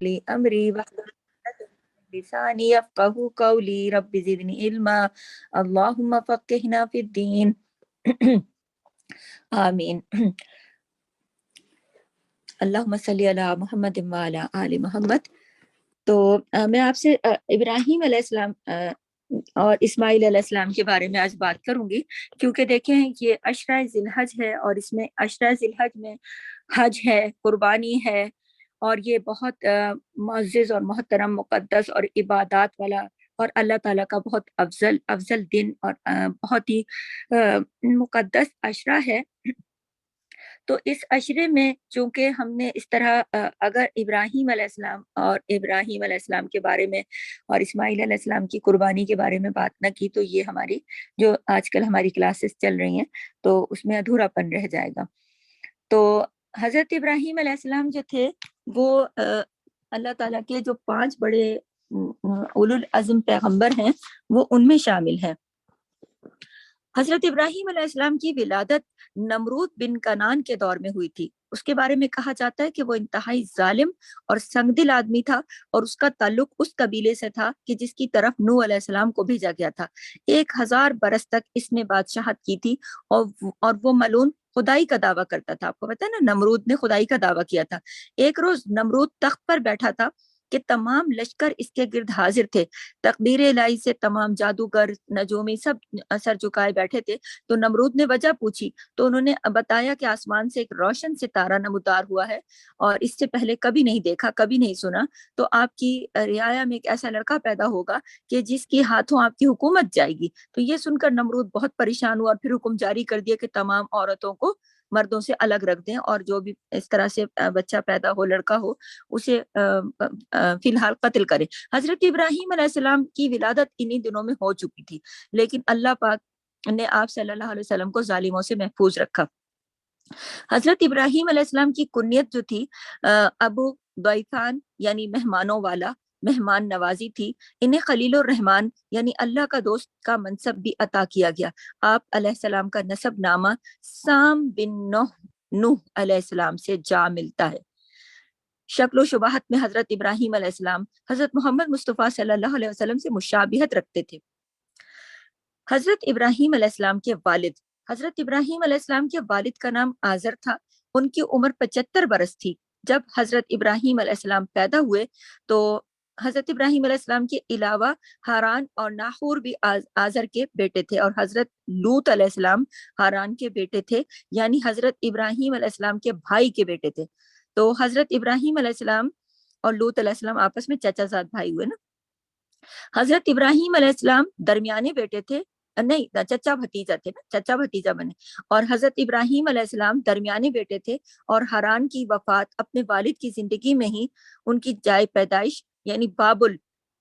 لي أمري واحلل عقدة من لساني يفقهوا قولي رب زدني علما اللهم فقهنا في الدين آمین اللہم صلی علی محمد وعلی آل محمد۔ تو میں آپ سے ابراہیم علیہ السلام اور اسماعیل علیہ السلام کے بارے میں آج بات کروں گی، کیونکہ دیکھیں یہ عشرہ ذی الحج ہے اور اس میں عشرہ ذی الحج میں حج ہے، قربانی ہے، اور یہ بہت معزز اور محترم، مقدس اور عبادات والا اور اللہ تعالیٰ کا بہت افضل دن اور بہت ہی مقدس عشرہ ہے۔ تو اس عشرے میں چونکہ ہم نے اس طرح اگر ابراہیم علیہ السلام اور ابراہیم علیہ السلام کے بارے میں اور اسماعیل علیہ السلام کی قربانی کے بارے میں بات نہ کی تو یہ ہماری جو آج کل ہماری کلاسز چل رہی ہیں تو اس میں ادھورا پن رہ جائے گا۔ تو حضرت ابراہیم علیہ السلام جو تھے وہ اللہ تعالیٰ کے جو 5 بڑے اولو العزم پیغمبر ہیں وہ ان میں شامل ہیں۔ حضرت ابراہیم علیہ السلام کی ولادت نمرود بن کنان کے دور میں ہوئی تھی۔ اس کے بارے میں کہا جاتا ہے کہ وہ انتہائی ظالم اور سنگ دل آدمی تھا، اور اس کا تعلق اس قبیلے سے تھا کہ جس کی طرف نوح علیہ السلام کو بھیجا گیا تھا۔ 1000 برس تک اس نے بادشاہت کی تھی، اور وہ ملعون خدائی کا دعویٰ کرتا تھا۔ آپ کو پتا ہے نا، نمرود نے خدائی کا دعویٰ کیا تھا۔ ایک روز نمرود تخت پر بیٹھا تھا کہ تمام لشکر اس کے گرد حاضر تھے۔ تقدیر الہی سے تمام جادوگر، نجومی سب سر جھکائے بیٹھے تھے۔ تو نمرود نے وجہ پوچھی تو انہوں نے بتایا کہ آسمان سے ایک روشن ستارہ نمودار ہوا ہے اور اس سے پہلے کبھی نہیں دیکھا، کبھی نہیں سنا۔ تو آپ کی رعایا میں ایک ایسا لڑکا پیدا ہوگا کہ جس کی ہاتھوں آپ کی حکومت جائے گی۔ تو یہ سن کر نمرود بہت پریشان ہوا اور پھر حکم جاری کر دیا کہ تمام عورتوں کو مردوں سے الگ رکھ دیں، اور جو بھی اس طرح سے بچہ پیدا ہو، لڑکا ہو، اسے فی الحال قتل کرے۔ حضرت ابراہیم علیہ السلام کی ولادت انہی دنوں میں ہو چکی تھی، لیکن اللہ پاک نے آپ صلی اللہ علیہ وسلم کو ظالموں سے محفوظ رکھا۔ حضرت ابراہیم علیہ السلام کی کنیت جو تھی ابو ضیفان یعنی مہمانوں والا، مہمان نوازی تھی۔ انہیں خلیل الرحمن یعنی اللہ کا دوست کا منصب بھی عطا کیا گیا۔ آپ علیہ السلام کا نسب نامہ سام بن نوح علیہ السلام سے جا ملتا ہے۔ شکل و شباہت میں حضرت ابراہیم علیہ السلام حضرت محمد مصطفیٰ صلی اللہ علیہ وسلم سے مشابہت رکھتے تھے۔ حضرت ابراہیم علیہ السلام کے والد، حضرت ابراہیم علیہ السلام کے والد کا نام آزر تھا۔ ان کی عمر 75 برس تھی جب حضرت ابراہیم علیہ السلام پیدا ہوئے۔ تو حضرت ابراہیم علیہ السلام کے علاوہ ہاران اور ناحور بھی آزر کے بیٹے تھے، اور حضرت لوط علیہ السلام ہاران کے بیٹے تھے، یعنی حضرت ابراہیم علیہ السلام کے بھائی کے بیٹے تھے۔ تو حضرت ابراہیم علیہ السلام اور لوط علیہ السلام آپس میں چچا زاد بھائی ہوئے نا۔ حضرت ابراہیم علیہ السلام درمیانے بیٹے تھے، نہیں چچا بھتیجا تھے نا، چچا بھتیجا بنے، اور حضرت ابراہیم علیہ السلام درمیانے بیٹے تھے، اور ہاران کی وفات اپنے والد کی زندگی میں ہی ان کی جائے پیدائش یعنی بابل،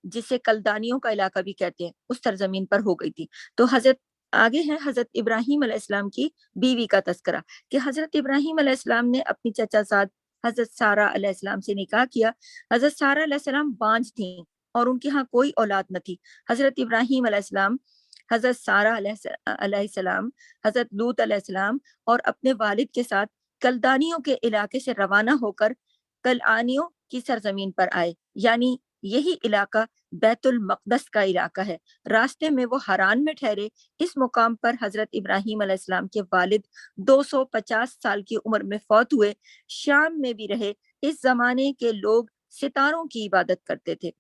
جسے کلدانیوں کا علاقہ بھی کہتے ہیں، اس سرزمین پر ہو گئی تھی۔ تو حضرت آگے ہے حضرت ابراہیم علیہ السلام کی بیوی کا تذکرہ کہ حضرت ابراہیم علیہ السلام نے اپنی چچا زاد حضرت سارہ علیہ السلام سے نکاح کیا۔ حضرت سارہ علیہ السلام بانجھ تھیں اور ان کے ہاں کوئی اولاد نہ تھی۔ حضرت ابراہیم علیہ السلام، حضرت سارہ علیہ السلام، حضرت لوط علیہ السلام اور اپنے والد کے ساتھ کلدانیوں کے علاقے سے روانہ ہو کر کلعانیوں کی سرزمین پر آئے، یعنی یہی علاقہ بیت المقدس کا علاقہ ہے۔ راستے میں وہ ہاران میں ٹھہرے۔ اس مقام پر حضرت ابراہیم علیہ السلام کے والد 250 سال کی عمر میں فوت ہوئے۔ شام میں بھی رہے۔ اس زمانے کے لوگ ستاروں کی عبادت کرتے تھے۔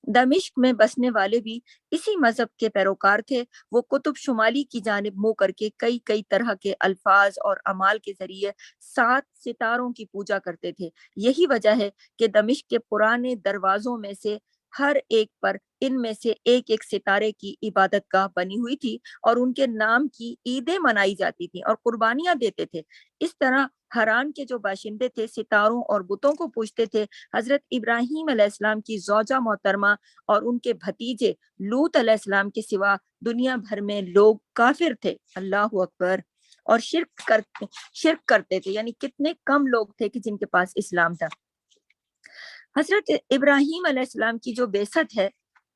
دمشق میں بسنے والے بھی اسی مذہب کے پیروکار تھے۔ وہ قطب شمالی کی جانب منہ کر کے کئی طرح کے الفاظ اور اعمال کے ذریعے 7 ستاروں کی پوجا کرتے تھے۔ یہی وجہ ہے کہ دمشق کے پرانے دروازوں میں سے ہر ایک پر ان میں سے ایک ایک ستارے کی عبادت گاہ بنی ہوئی تھی، اور ان کے نام کی عیدیں منائی جاتی تھیں اور قربانیاں دیتے تھے۔ اس طرح ہاران کے جو باشندے تھے ستاروں اور بتوں کو پوجتے تھے۔ حضرت ابراہیم علیہ السلام کی زوجہ محترمہ اور ان کے بھتیجے لوط علیہ السلام کے سوا دنیا بھر میں لوگ کافر تھے، اللہ اکبر، اور شرک کرتے تھے، یعنی کتنے کم لوگ تھے کہ جن کے پاس اسلام تھا۔ حضرت ابراہیم علیہ السلام کی جو بعثت ہے،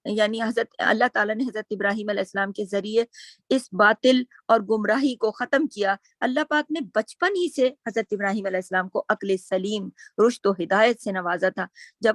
یعنی حضرت اللہ تعالیٰ نے حضرت ابراہیم علیہ السلام کے ذریعے اس باطل اور گمراہی کو ختم کیا۔ اللہ پاک نے بچپن ہی سے حضرت ابراہیم علیہ السلام کو عقل سلیم، رشد و ہدایت سے نوازا تھا۔ جب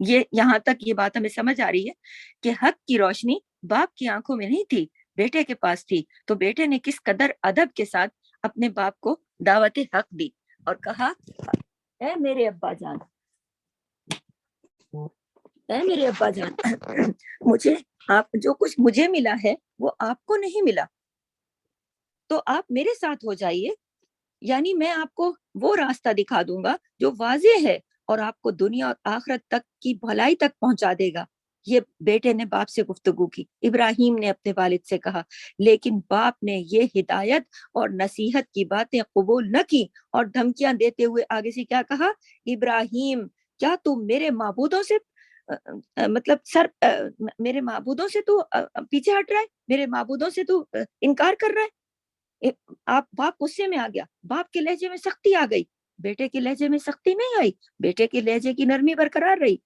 یہ یہاں تک یہ بات ہمیں سمجھ آ رہی ہے کہ حق کی روشنی باپ کی آنکھوں میں نہیں تھی، بیٹے کے پاس تھی، تو بیٹے نے کس قدر ادب کے ساتھ اپنے باپ کو دعوت حق دی اور کہا اے میرے ابا جان، اے میرے ابا جان، مجھے آپ جو کچھ مجھے ملا ہے وہ آپ کو نہیں ملا، تو آپ میرے ساتھ ہو جائیے، یعنی میں آپ کو وہ راستہ دکھا دوں گا جو واضح ہے اور آپ کو دنیا اور آخرت تک کی بھلائی تک پہنچا دے گا۔ یہ بیٹے نے باپ سے گفتگو کی، ابراہیم نے اپنے والد سے کہا، لیکن باپ نے یہ ہدایت اور نصیحت کی باتیں قبول نہ کی اور دھمکیاں دیتے ہوئے آگے سے کیا کہا، ابراہیم کیا تم میرے معبودوں سے مطلب میرے معبودوں سے تو پیچھے ہٹ رہا ہے، میرے معبودوں سے تو انکار کر رہا ہے۔ آپ باپ غصے میں آ گیا، باپ کے لہجے میں سختی آ گئی، بیٹے کے لہجے میں سختی نہیں آئی، بیٹے کے لہجے کی نرمی برقرار رہی۔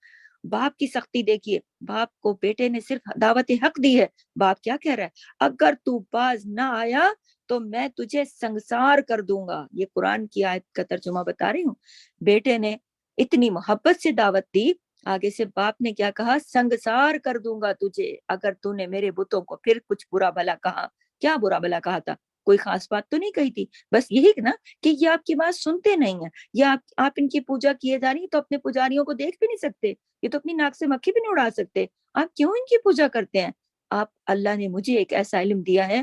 باپ کی سختی دیکھیے، باپ کو بیٹے نے صرف دعوت حق دی ہے، باپ کیا کہہ رہا ہے، اگر تو باز نہ آیا تو میں تجھے سنگسار کر دوں گا۔ یہ قرآن کی آیت کا ترجمہ بتا رہی ہوں۔ بیٹے نے اتنی محبت سے دعوت دی، آگے سے باپ نے کیا کہا، سنگسار کر دوں گا تجھے اگر تو نے میرے بتوں کو پھر کچھ برا بھلا کہا۔ کیا برا بھلا کہا تھا؟ کوئی خاص بات تو نہیں کہی تھی، بس یہی نا کہ یہ آپ کی بات سنتے نہیں ہیں، یا آپ ان کی پوجا کیے جا رہی ہیں تو اپنے پجاریوں کو دیکھ بھی نہیں سکتے، یہ تو اپنی ناک سے مکھی بھی نہیں اڑا سکتے، آپ کیوں ان کی پوجا کرتے ہیں؟ آپ اللہ نے مجھے ایک ایسا علم دیا ہے،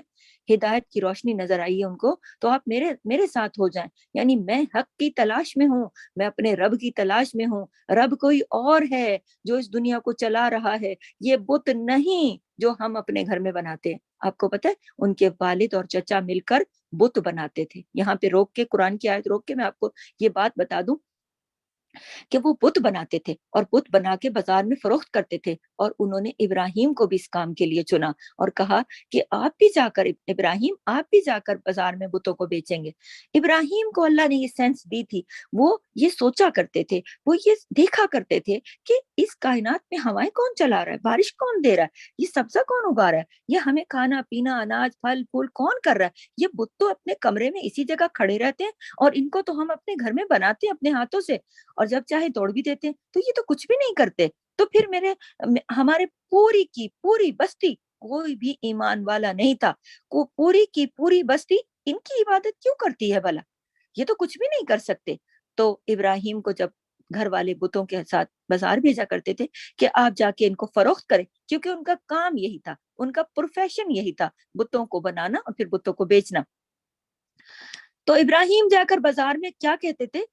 ہدایت کی روشنی نظر آئی ہے ان کو، تو آپ میرے ساتھ ہو جائیں، یعنی میں حق کی تلاش میں ہوں، میں اپنے رب کی تلاش میں ہوں، رب کوئی اور ہے جو اس دنیا کو چلا رہا ہے، یہ بت نہیں جو ہم اپنے گھر میں بناتے ہیں۔ آپ کو پتہ ہے ان کے والد اور چچا مل کر بت بناتے تھے۔ یہاں پہ روک کے قرآن کی آیت روک کے میں آپ کو یہ بات بتا دوں کہ وہ بت بناتے تھے اور بت بنا کے بازار میں فروخت کرتے تھے، اور انہوں نے ابراہیم کو بھی اس کام کے لیے چنا اور کہا کہ آپ بھی جا کر ابراہیم آپ بھی جا کر بازار میں بتوں کو بیچیں گے۔ ابراہیم کو اللہ نے یہ سینس دی تھی، وہ یہ سوچا کرتے تھے، وہ یہ دیکھا کرتے تھے کہ اس کائنات میں ہوائیں کون چلا رہا ہے، بارش کون دے رہا ہے، یہ سبزہ کون اگا رہا ہے، یہ ہمیں کھانا پینا اناج پھل پھول کون کر رہا ہے، یہ بت تو اپنے کمرے میں اسی جگہ کھڑے رہتے ہیں اور ان کو تو ہم اپنے گھر میں بناتے ہیں اپنے ہاتھوں سے، اور جب چاہے توڑ بھی دیتے ہیں، تو یہ تو کچھ بھی نہیں کرتے۔ تو پھر ہمارے پوری کی پوری بستی، کوئی بھی ایمان والا نہیں تھا، پوری کی پوری بستی ان کی عبادت کیوں کرتی ہے بھلا، یہ تو کچھ بھی نہیں کر سکتے۔ تو ابراہیم کو جب گھر والے بتوں کے ساتھ بازار بھیجا کرتے تھے کہ آپ جا کے ان کو فروخت کریں، کیونکہ ان کا کام یہی تھا، ان کا پروفیشن یہی تھا، بتوں کو بنانا اور پھر بتوں کو بیچنا۔ تو ابراہیم جا کر بازار میں کیا کہتے تھے،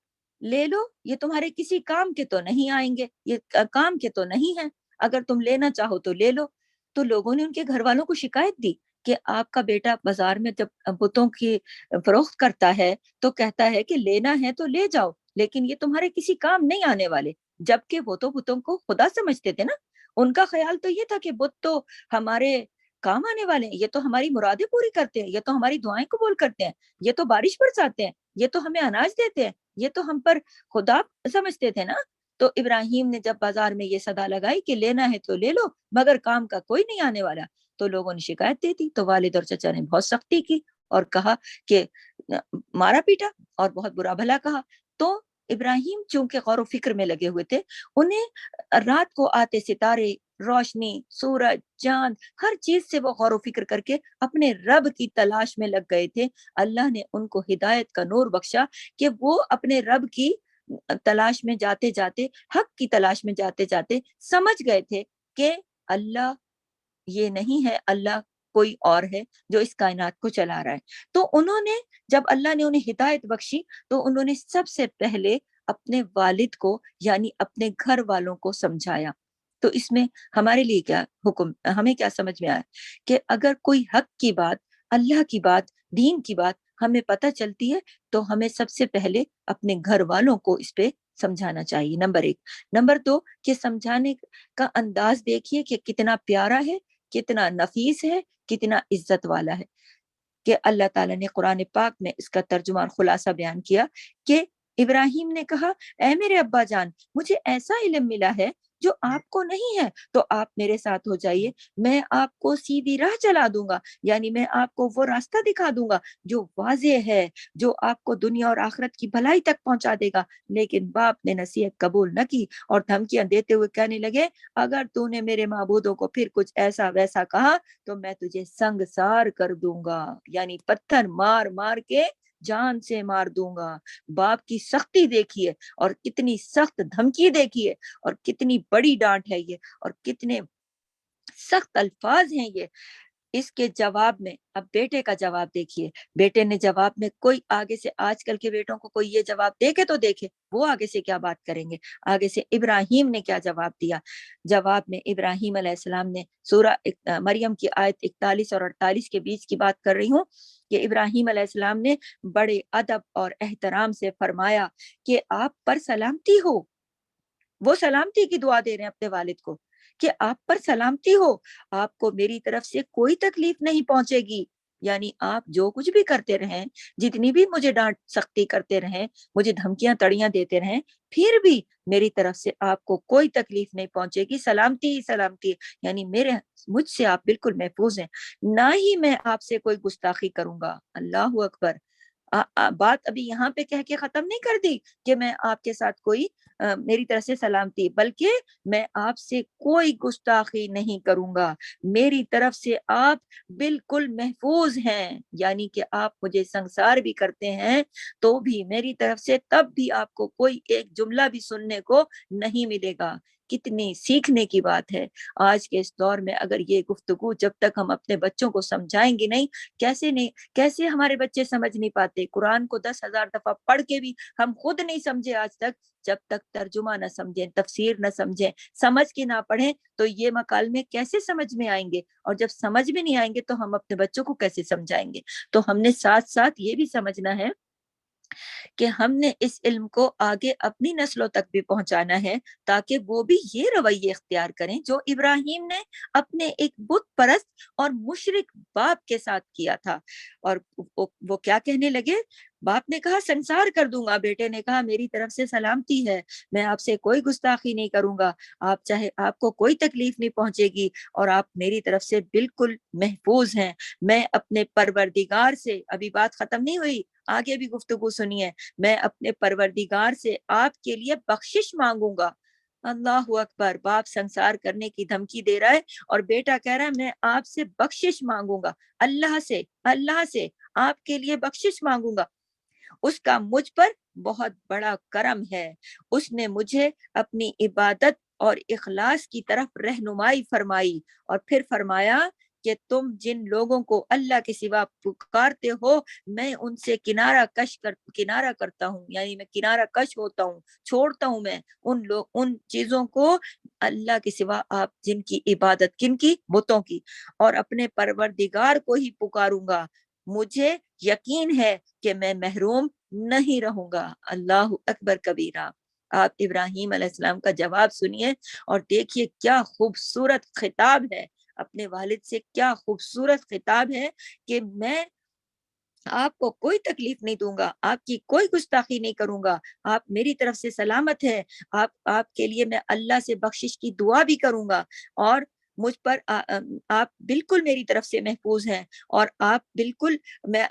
لے لو، یہ تمہارے کسی کام کے تو نہیں آئیں گے، یہ کام کے تو نہیں ہیں، اگر تم لینا چاہو تو لے لو۔ تو لوگوں نے ان کے گھر والوں کو شکایت دی کہ آپ کا بیٹا بازار میں جب بتوں کی فروخت کرتا ہے تو کہتا ہے کہ لینا ہے تو لے جاؤ، لیکن یہ تمہارے کسی کام نہیں آنے والے، جبکہ وہ تو بتوں کو خدا سمجھتے تھے نا، ان کا خیال تو یہ تھا کہ بت تو ہمارے کام آنے والے ہیں، یہ تو ہماری مرادیں پوری کرتے ہیں، یہ تو ہماری دعائیں قبول کرتے ہیں، یہ تو بارش برساتے ہیں، یہ تو ہمیں اناج دیتے ہیں، یہ تو ہم پر خدا سمجھتے تھے نا۔ تو ابراہیم نے جب بازار میں یہ صدا لگائی کہ لینا ہے تو لے لو مگر کام کا کوئی نہیں آنے والا، تو لوگوں نے شکایت دے دی، تو والد اور چچا نے بہت سختی کی اور کہا کہ مارا پیٹا اور بہت برا بھلا کہا۔ تو ابراہیم چونکہ غور و فکر میں لگے ہوئے تھے، انہیں رات کو آتے ستارے، روشنی، سورج، چاند، ہر چیز سے وہ غور و فکر کر کے اپنے رب کی تلاش میں لگ گئے تھے۔ اللہ نے ان کو ہدایت کا نور بخشا کہ وہ اپنے رب کی تلاش میں جاتے جاتے، حق کی تلاش میں جاتے جاتے سمجھ گئے تھے کہ اللہ یہ نہیں ہے، اللہ کوئی اور ہے جو اس کائنات کو چلا رہا ہے۔ تو انہوں نے جب اللہ نے انہیں ہدایت بخشی تو انہوں نے سب سے پہلے اپنے والد کو یعنی اپنے گھر والوں کو سمجھایا۔ تو اس میں ہمارے لیے کیا حکم، ہمیں کیا سمجھ میں آیا کہ اگر کوئی حق کی بات، اللہ کی بات، دین کی بات ہمیں پتہ چلتی ہے تو ہمیں سب سے پہلے اپنے گھر والوں کو اس پہ سمجھانا چاہیے، نمبر ایک۔ نمبر دو کہ سمجھانے کا انداز دیکھیے کہ کتنا پیارا ہے، کتنا نفیس ہے، کتنا عزت والا ہے، کہ اللہ تعالیٰ نے قرآن پاک میں اس کا ترجمہ اور خلاصہ بیان کیا کہ ابراہیم نے کہا، اے میرے ابا جان، مجھے ایسا علم ملا ہے جو آپ کو نہیں ہے تو آپ میرے ساتھ ہو جائیے، میں آپ کو سیدھی راہ چلا دوں گا، یعنی میں آپ کو وہ راستہ دکھا دوں گا جو واضح ہے، جو آپ کو دنیا اور آخرت کی بھلائی تک پہنچا دے گا۔ لیکن باپ نے نصیحت قبول نہ کی اور دھمکیاں دیتے ہوئے کہنے لگے، اگر تو نے میرے معبودوں کو پھر کچھ ایسا ویسا کہا تو میں تجھے سنگسار کر دوں گا، یعنی پتھر مار مار کے جان سے مار دوں گا۔ باپ کی سختی دیکھیے اور کتنی سخت دھمکی دیکھیے اور کتنی بڑی ڈانٹ ہے یہ، اور کتنے سخت الفاظ ہیں یہ۔ اس کے جواب میں اب بیٹے کا جواب دیکھیے، بیٹے نے جواب میں کوئی آگے سے، آج کل کے بیٹوں کو کوئی یہ جواب دیکھے تو دیکھے وہ آگے سے کیا بات کریں گے۔ آگے سے ابراہیم نے کیا جواب دیا؟ جواب میں ابراہیم علیہ السلام نے سورہ مریم کی آیت 41 اور 48 کے بیچ کی بات کر رہی ہوں، کہ ابراہیم علیہ السلام نے بڑے ادب اور احترام سے فرمایا کہ آپ پر سلامتی ہو۔ وہ سلامتی کی دعا دے رہے ہیں اپنے والد کو کہ آپ پر سلامتی ہو، آپ کو میری طرف سے کوئی تکلیف نہیں پہنچے گی، یعنی آپ جو کچھ بھی کرتے رہیں، جتنی بھی مجھے ڈانٹ سختی کرتے رہیں، مجھے دھمکیاں تڑیاں دیتے رہیں، پھر بھی میری طرف سے آپ کو کوئی تکلیف نہیں پہنچے گی، سلامتی ہی سلامتی ہے، یعنی مجھ سے آپ بالکل محفوظ ہیں، نہ ہی میں آپ سے کوئی گستاخی کروں گا۔ اللہ اکبر۔ بات ابھی یہاں پہ کہہ کے ختم نہیں کر دی کہ میں آپ کے ساتھ کوئی میری طرف سے سلامتی، بلکہ میں آپ سے کوئی گستاخی نہیں کروں گا، میری طرف سے آپ بالکل محفوظ ہیں، یعنی کہ آپ مجھے سنسار بھی کرتے ہیں تو بھی میری طرف سے تب بھی آپ کو کوئی ایک جملہ بھی سننے کو نہیں ملے گا۔ کتنی سیکھنے کی بات ہے آج کے اس دور میں، اگر یہ گفتگو جب تک ہم اپنے بچوں کو سمجھائیں گے نہیں، کیسے ہمارے بچے سمجھ نہیں پاتے؟ قرآن کو 10,000 دفعہ پڑھ کے بھی ہم خود نہیں سمجھے آج تک، جب تک ترجمہ نہ سمجھیں، تفسیر نہ سمجھیں، سمجھ کے نہ پڑھیں تو یہ مکالمے کیسے سمجھ میں آئیں گے؟ اور جب سمجھ میں نہیں آئیں گے تو ہم اپنے بچوں کو کیسے سمجھائیں گے؟ تو ہم نے ساتھ ساتھ یہ بھی سمجھنا ہے کہ ہم نے اس علم کو آگے اپنی نسلوں تک بھی پہنچانا ہے، تاکہ وہ بھی یہ رویے اختیار کریں جو ابراہیم نے اپنے ایک بت پرست اور مشرک باپ کے ساتھ کیا تھا۔ اور وہ کیا کہنے لگے؟ باپ نے کہا سنسار کر دوں گا، بیٹے نے کہا میری طرف سے سلامتی ہے، میں آپ سے کوئی گستاخی نہیں کروں گا، آپ چاہے آپ کو کوئی تکلیف نہیں پہنچے گی، اور آپ میری طرف سے بالکل محفوظ ہیں۔ میں اپنے پروردگار سے، ابھی بات ختم نہیں ہوئی، آگے بھی گفتگو سنیے، میں اپنے پروردگار سے آپ کے لیے بخشش مانگوں گا۔ اللہ اکبر، باپ سنسار کرنے کی دھمکی دے رہا ہے اور بیٹا کہہ رہا ہے میں آپ سے بخشش مانگوں گا، اللہ سے آپ کے لیے بخشش مانگوں گا، اس کا مجھ پر بہت بڑا کرم ہے، اس نے مجھے اپنی عبادت اور اخلاص کی طرف رہنمائی فرمائی، اور پھر فرمایا کہ تم جن لوگوں کو اللہ کے سوا پکارتے ہو میں ان سے کنارہ کرتا ہوں، یعنی میں کنارہ کش ہوتا ہوں، چھوڑتا ہوں میں ان چیزوں کو اللہ کے سوا، آپ جن کی عبادت، کن کی؟ بتوں کی، اور اپنے پروردگار کو ہی پکاروں گا، مجھے یقین ہے کہ میں محروم نہیں رہوں گا۔ اللہ اکبر کبیرہ۔ آپ ابراہیم علیہ السلام کا جواب سنیے اور دیکھیے کیا خوبصورت خطاب ہے اپنے والد سے، کیا خوبصورت خطاب ہے کہ میں آپ کو کوئی تکلیف نہیں دوں گا، آپ کی کوئی گستاخی نہیں کروں گا، آپ میری طرف سے سلامت ہے، آپ کے لیے میں اللہ سے بخشش کی دعا بھی کروں گا، اور مجھ پر آپ بالکل میری طرف سے محفوظ ہیں، اور آپ بالکل میں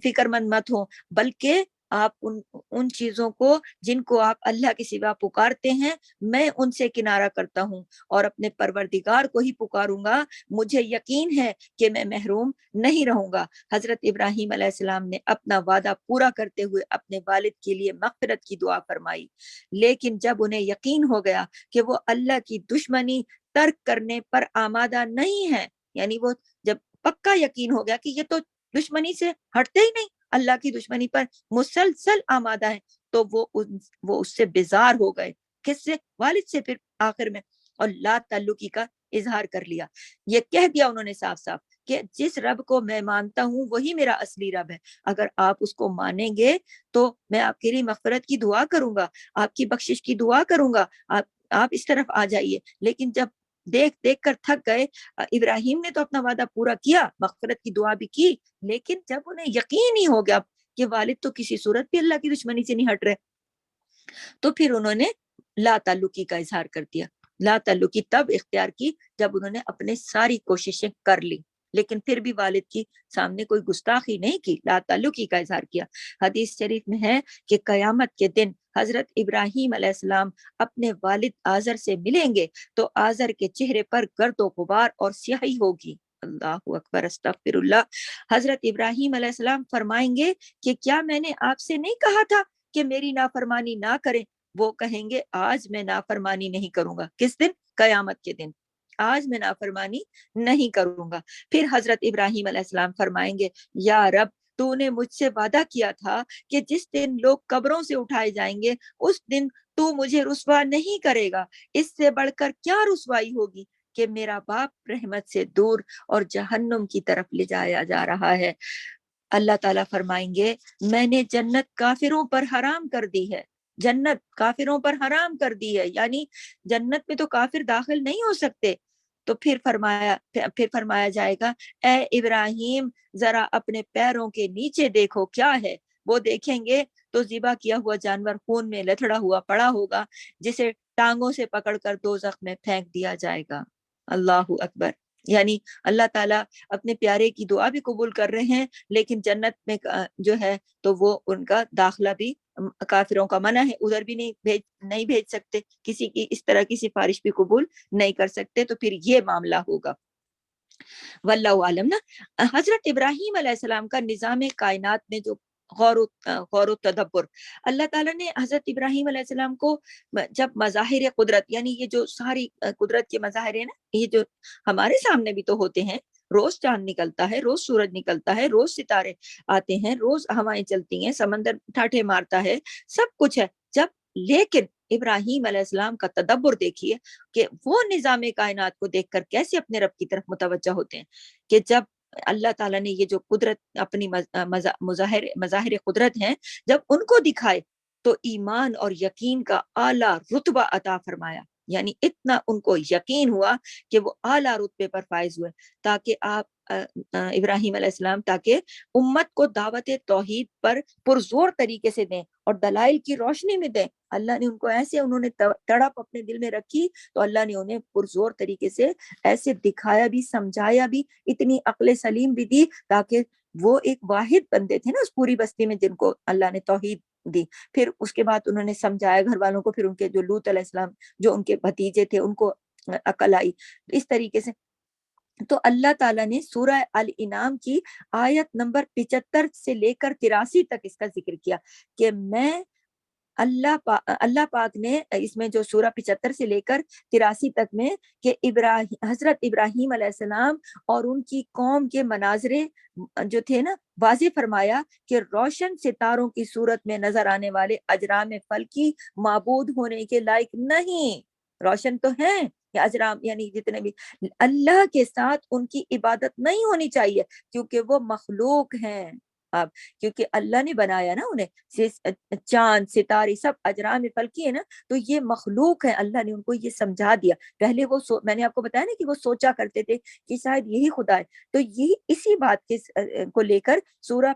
فکر مند مت ہوں، بلکہ آپ ان چیزوں کو جن کو آپ اللہ کے سوا پکارتے ہیں میں ان سے کنارہ کرتا ہوں اور اپنے پروردگار کو ہی پکاروں گا، مجھے یقین ہے کہ میں محروم نہیں رہوں گا۔ حضرت ابراہیم علیہ السلام نے اپنا وعدہ پورا کرتے ہوئے اپنے والد کے لیے مغفرت کی دعا فرمائی، لیکن جب انہیں یقین ہو گیا کہ وہ اللہ کی دشمنی ترک کرنے پر آمادہ نہیں ہے، یعنی وہ جب پکا یقین ہو گیا کہ یہ تو دشمنی سے ہٹتے ہی نہیں، اللہ کی دشمنی پر مسلسل آمادہ ہے، تو وہ اس سے بیزار ہو گئے، کس سے؟ والد سے، پھر آخر میں، اور لا تعلقی کا اظہار کر لیا، یہ کہہ دیا انہوں نے صاف صاف کہ جس رب کو میں مانتا ہوں وہی میرا اصلی رب ہے، اگر آپ اس کو مانیں گے تو میں آپ کے لیے مغفرت کی دعا کروں گا، آپ کی بخشش کی دعا کروں گا، آپ اس طرف آ جائیے۔ لیکن جب دیکھ دیکھ کر تھک گئے، ابراہیم نے تو اپنا وعدہ پورا کیا، مغفرت کی دعا بھی کی، لیکن جب انہیں یقین ہی ہو گیا کہ والد تو کسی صورت بھی اللہ کی دشمنی سے نہیں ہٹ رہے، تو پھر انہوں نے لا تعلقی کا اظہار کر دیا۔ لا تعلقی تب اختیار کی جب انہوں نے اپنے ساری کوششیں کر لی، لیکن پھر بھی والد کی سامنے کوئی گستاخی نہیں کی، لا تعلقی کا اظہار کیا۔ حدیث شریف میں ہے کہ قیامت کے دن حضرت ابراہیم علیہ السلام اپنے والد آزر سے ملیں گے تو آزر کے چہرے پر گرد و غبار اور سیاہی ہوگی۔ اللہ اکبر، استغفر اللہ۔ حضرت ابراہیم علیہ السلام فرمائیں گے کہ کیا میں نے آپ سے نہیں کہا تھا کہ میری نافرمانی نہ کریں؟ وہ کہیں گے آج میں نافرمانی نہیں کروں گا۔ کس دن؟ قیامت کے دن، آج میں نافرمانی نہیں کروں گا۔ پھر حضرت ابراہیم علیہ السلام فرمائیں گے یا رب، تو نے مجھ سے وعدہ کیا تھا کہ جس دن لوگ قبروں سے اٹھائے جائیں گے اس دن تو مجھے رسوا نہیں کرے گا۔ اس سے بڑھ کر کیا رسوائی ہوگی کہ میرا باپ رحمت سے دور اور جہنم کی طرف لے جایا جا رہا ہے۔ اللہ تعالیٰ فرمائیں گے میں نے جنت کافروں پر حرام کر دی ہے، جنت کافروں پر حرام کر دی ہے، یعنی جنت میں تو کافر داخل نہیں ہو سکتے۔ تو پھر فرمایا جائے گا اے ابراہیم ذرا اپنے پیروں کے نیچے دیکھو کیا ہے۔ وہ دیکھیں گے تو ذبح کیا ہوا جانور خون میں لتھڑا ہوا پڑا ہوگا، جسے ٹانگوں سے پکڑ کر دوزخ میں پھینک دیا جائے گا۔ اللہ اکبر، یعنی اللہ تعالیٰ اپنے پیارے کی دعا بھی قبول کر رہے ہیں، لیکن جنت میں جو ہے تو وہ ان کا داخلہ بھی کافروں کا منع ہے، ادھر بھی نہیں بھیج سکتے، کسی کی اس طرح کی سفارش بھی قبول نہیں کر سکتے۔ تو پھر یہ معاملہ ہوگا، واللہ عالم نا۔ حضرت ابراہیم علیہ السلام کا نظام کائنات میں جو غور و تدبر، اللہ تعالیٰ نے حضرت ابراہیم علیہ السلام کو جب مظاہر قدرت، یعنی یہ جو ساری قدرت کے مظاہر ہیں نا، یہ جو ہمارے سامنے بھی تو ہوتے ہیں، روز چاند نکلتا ہے، روز سورج نکلتا ہے، روز ستارے آتے ہیں، روز ہوائیں چلتی ہیں، سمندر ٹھاٹھے مارتا ہے، سب کچھ ہے جب، لیکن ابراہیم علیہ السلام کا تدبر دیکھیے کہ وہ نظام کائنات کو دیکھ کر کیسے اپنے رب کی طرف متوجہ ہوتے ہیں کہ جب اللہ تعالیٰ نے یہ جو قدرت اپنی مظاہر قدرت ہیں جب ان کو دکھائے تو ایمان اور یقین کا اعلیٰ رتبہ عطا فرمایا، یعنی اتنا ان کو یقین ہوا کہ وہ اعلیٰ رتبے پر فائز ہوئے، تاکہ آپ ابراہیم علیہ السلام تاکہ امت کو دعوت توحید پر پرزور طریقے سے دیں اور دلائل کی روشنی میں دیں۔ اللہ نے ان کو ایسے، انہوں نے تڑپ اپنے دل میں رکھی تو اللہ نے انہیں پرزور طریقے سے ایسے دکھایا بھی، سمجھایا بھی، اتنی عقل سلیم بھی دی تاکہ وہ ایک واحد بندے تھے نا اس پوری بستی میں جن کو اللہ نے توحید دی۔ پھر اس کے بعد انہوں نے سمجھایا گھر والوں کو، پھر ان کے جو لوط علیہ السلام جو ان کے بھتیجے تھے ان کو عقل آئی اس طریقے سے۔ تو اللہ تعالیٰ نے سورہ الانعام کی آیت نمبر 75 سے لے کر 83 تک اس کا ذکر کیا کہ میں اللہ پاک نے اس میں جو سورہ 75 سے لے کر 83 تک میں کہ حضرت ابراہیم علیہ السلام اور ان کی قوم کے مناظرے جو تھے نا واضح فرمایا کہ روشن ستاروں کی صورت میں نظر آنے والے اجرام فلکی معبود ہونے کے لائق نہیں، روشن تو ہیں یا اجرام یعنی جتنے بھی، اللہ کے ساتھ ان کی عبادت نہیں ہونی چاہیے کیونکہ وہ مخلوق ہیں۔ اب کیونکہ اللہ نے بنایا نا انہیں، چاند ستارے سب اجرام فلکی ہے نا، تو یہ مخلوق ہے، اللہ نے ان کو یہ سمجھا دیا۔ پہلے وہ میں نے آپ کو بتایا نا کہ وہ سوچا کرتے تھے کہ شاید یہی خدا ہے، تو یہی اسی بات کو لے کر سورہ